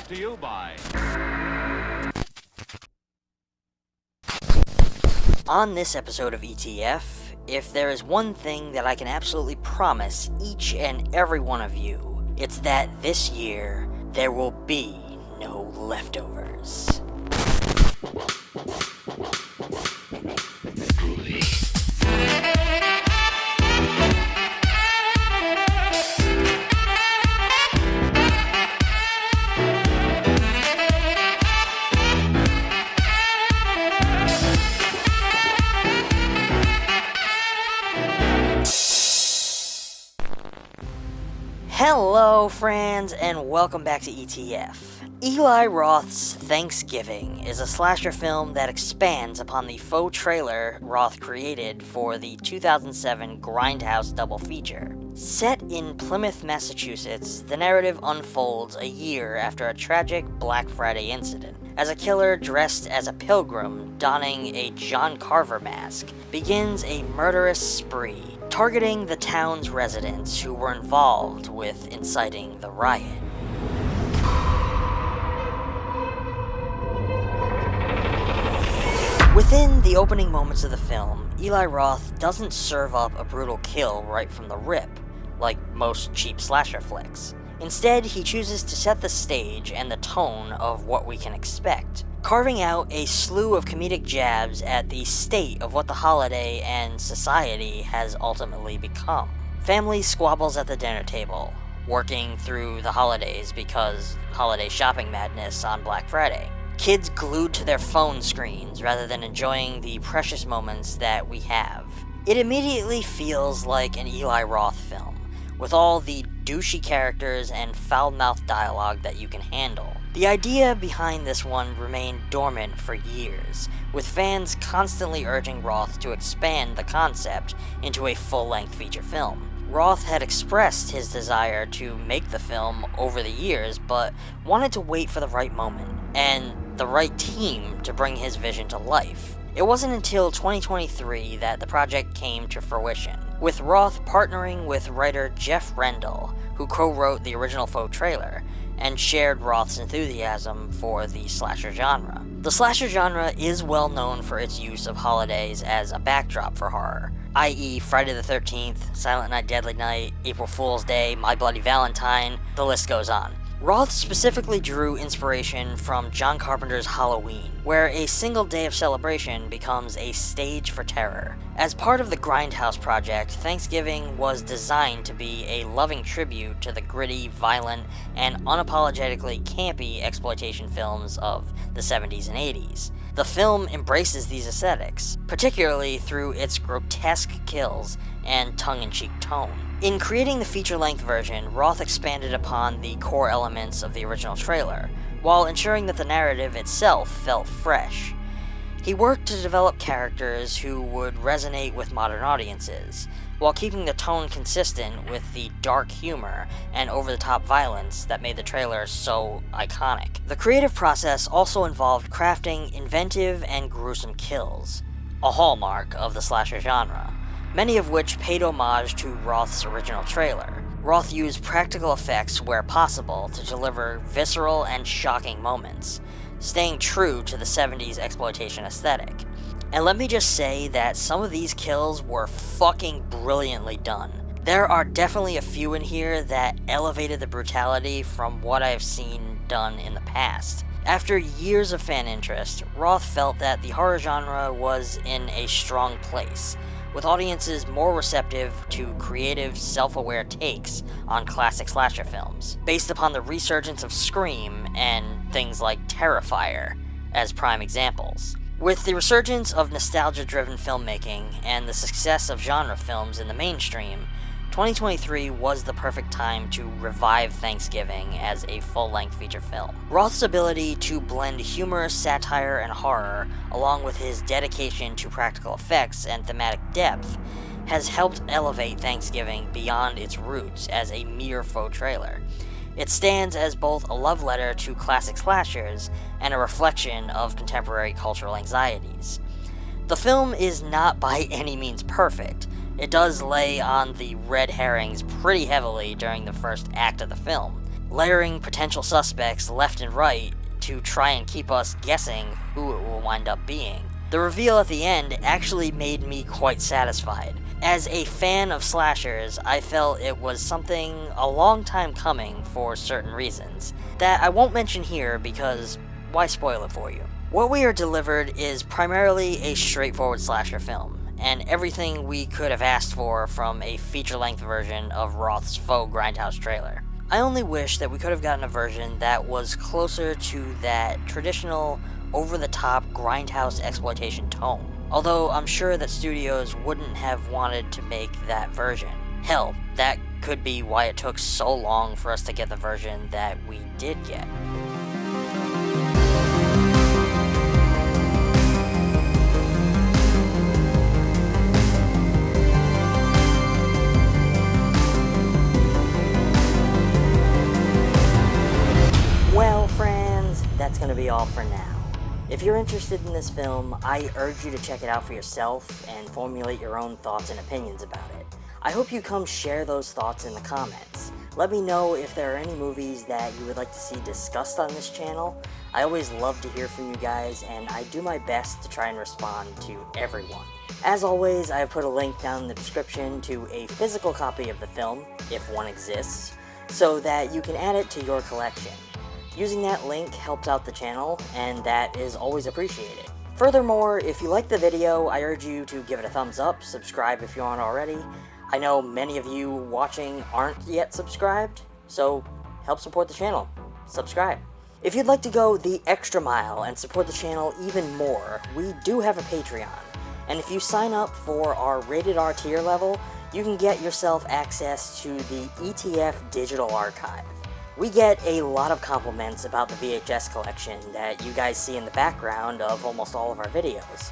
Brought to you by... On this episode of ETF, if there is one thing that I can absolutely promise each and every one of you, it's that this year, there will be no leftovers. Hello friends, and welcome back to ETF. Eli Roth's Thanksgiving is a slasher film that expands upon the faux trailer Roth created for the 2007 Grindhouse double feature. Set in Plymouth, Massachusetts, the narrative unfolds a year after a tragic Black Friday incident, as a killer dressed as a pilgrim donning a John Carver mask begins a murderous spree, targeting the town's residents who were involved with inciting the riot. Within the opening moments of the film, Eli Roth doesn't serve up a brutal kill right from the rip, like most cheap slasher flicks. Instead, he chooses to set the stage and the tone of what we can expect, carving out a slew of comedic jabs at the state of what the holiday and society has ultimately become. Family squabbles at the dinner table, working through the holidays because holiday shopping madness on Black Friday. Kids glued to their phone screens rather than enjoying the precious moments that we have. It immediately feels like an Eli Roth film, with all the douchey characters and foul-mouthed dialogue that you can handle. The idea behind this one remained dormant for years, with fans constantly urging Roth to expand the concept into a full-length feature film. Roth had expressed his desire to make the film over the years, but wanted to wait for the right moment, and the right team to bring his vision to life. It wasn't until 2023 that the project came to fruition, with Roth partnering with writer Jeff Rendell, who co-wrote the original faux trailer, and shared Roth's enthusiasm for the slasher genre. The slasher genre is well known for its use of holidays as a backdrop for horror, i.e. Friday the 13th, Silent Night, Deadly Night, April Fool's Day, My Bloody Valentine, the list goes on. Roth specifically drew inspiration from John Carpenter's Halloween, where a single day of celebration becomes a stage for terror. As part of the Grindhouse project, Thanksgiving was designed to be a loving tribute to the gritty, violent, and unapologetically campy exploitation films of the 70s and 80s. The film embraces these aesthetics, particularly through its grotesque kills and tongue-in-cheek tone. In creating the feature-length version, Roth expanded upon the core elements of the original trailer, while ensuring that the narrative itself felt fresh. He worked to develop characters who would resonate with modern audiences, while keeping the tone consistent with the dark humor and over-the-top violence that made the trailer so iconic. The creative process also involved crafting inventive and gruesome kills, a hallmark of the slasher genre, many of which paid homage to Roth's original trailer. Roth used practical effects where possible to deliver visceral and shocking moments, staying true to the 70s exploitation aesthetic. And let me just say that some of these kills were fucking brilliantly done. There are definitely a few in here that elevated the brutality from what I've seen done in the past. After years of fan interest, Roth felt that the horror genre was in a strong place, with audiences more receptive to creative, self-aware takes on classic slasher films, based upon the resurgence of Scream and things like Terrifier as prime examples. With the resurgence of nostalgia-driven filmmaking and the success of genre films in the mainstream, 2023 was the perfect time to revive Thanksgiving as a full-length feature film. Roth's ability to blend humor, satire, and horror, along with his dedication to practical effects and thematic depth, has helped elevate Thanksgiving beyond its roots as a mere faux trailer. It stands as both a love letter to classic slashers and a reflection of contemporary cultural anxieties. The film is not by any means perfect. It does lay on the red herrings pretty heavily during the first act of the film, layering potential suspects left and right to try and keep us guessing who it will wind up being. The reveal at the end actually made me quite satisfied. As a fan of slashers, I felt it was something a long time coming for certain reasons, that I won't mention here because why spoil it for you? What we are delivered is primarily a straightforward slasher film, and everything we could have asked for from a feature-length version of Roth's faux Grindhouse trailer. I only wish that we could have gotten a version that was closer to that traditional, over-the-top Grindhouse exploitation tone. Although I'm sure that studios wouldn't have wanted to make that version. Hell, that could be why it took so long for us to get the version that we did get. Well, friends, that's gonna be all for now. If you're interested in this film, I urge you to check it out for yourself and formulate your own thoughts and opinions about it. I hope you come share those thoughts in the comments. Let me know if there are any movies that you would like to see discussed on this channel. I always love to hear from you guys, and I do my best to try and respond to everyone. As always, I have put a link down in the description to a physical copy of the film, if one exists, so that you can add it to your collection. Using that link helps out the channel, and that is always appreciated. Furthermore, if you like the video, I urge you to give it a thumbs up, subscribe if you aren't already. I know many of you watching aren't yet subscribed, so help support the channel. Subscribe. If you'd like to go the extra mile and support the channel even more, we do have a Patreon. And if you sign up for our Rated R tier level, you can get yourself access to the ETF Digital Archive. We get a lot of compliments about the VHS collection that you guys see in the background of almost all of our videos.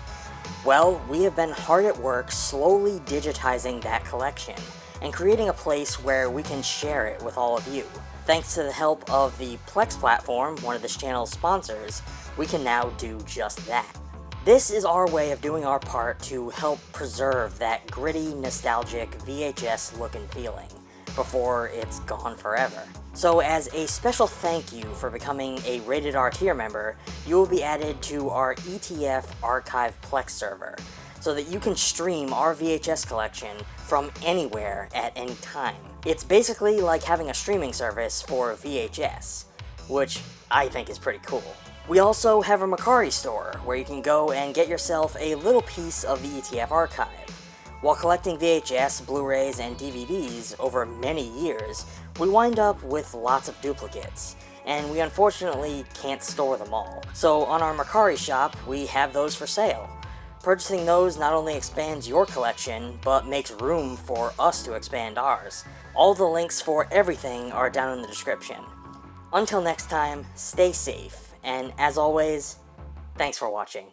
Well, we have been hard at work slowly digitizing that collection and creating a place where we can share it with all of you. Thanks to the help of the Plex platform, one of this channel's sponsors, we can now do just that. This is our way of doing our part to help preserve that gritty, nostalgic VHS look and feeling before it's gone forever. So as a special thank you for becoming a Rated R tier member, you will be added to our ETF Archive Plex server, so that you can stream our VHS collection from anywhere at any time. It's basically like having a streaming service for VHS, which I think is pretty cool. We also have a Mercari store, where you can go and get yourself a little piece of the ETF archive. While collecting VHS, Blu-rays, and DVDs over many years, we wind up with lots of duplicates, and we unfortunately can't store them all. So on our Mercari shop, we have those for sale. Purchasing those not only expands your collection, but makes room for us to expand ours. All the links for everything are down in the description. Until next time, stay safe, and as always, thanks for watching.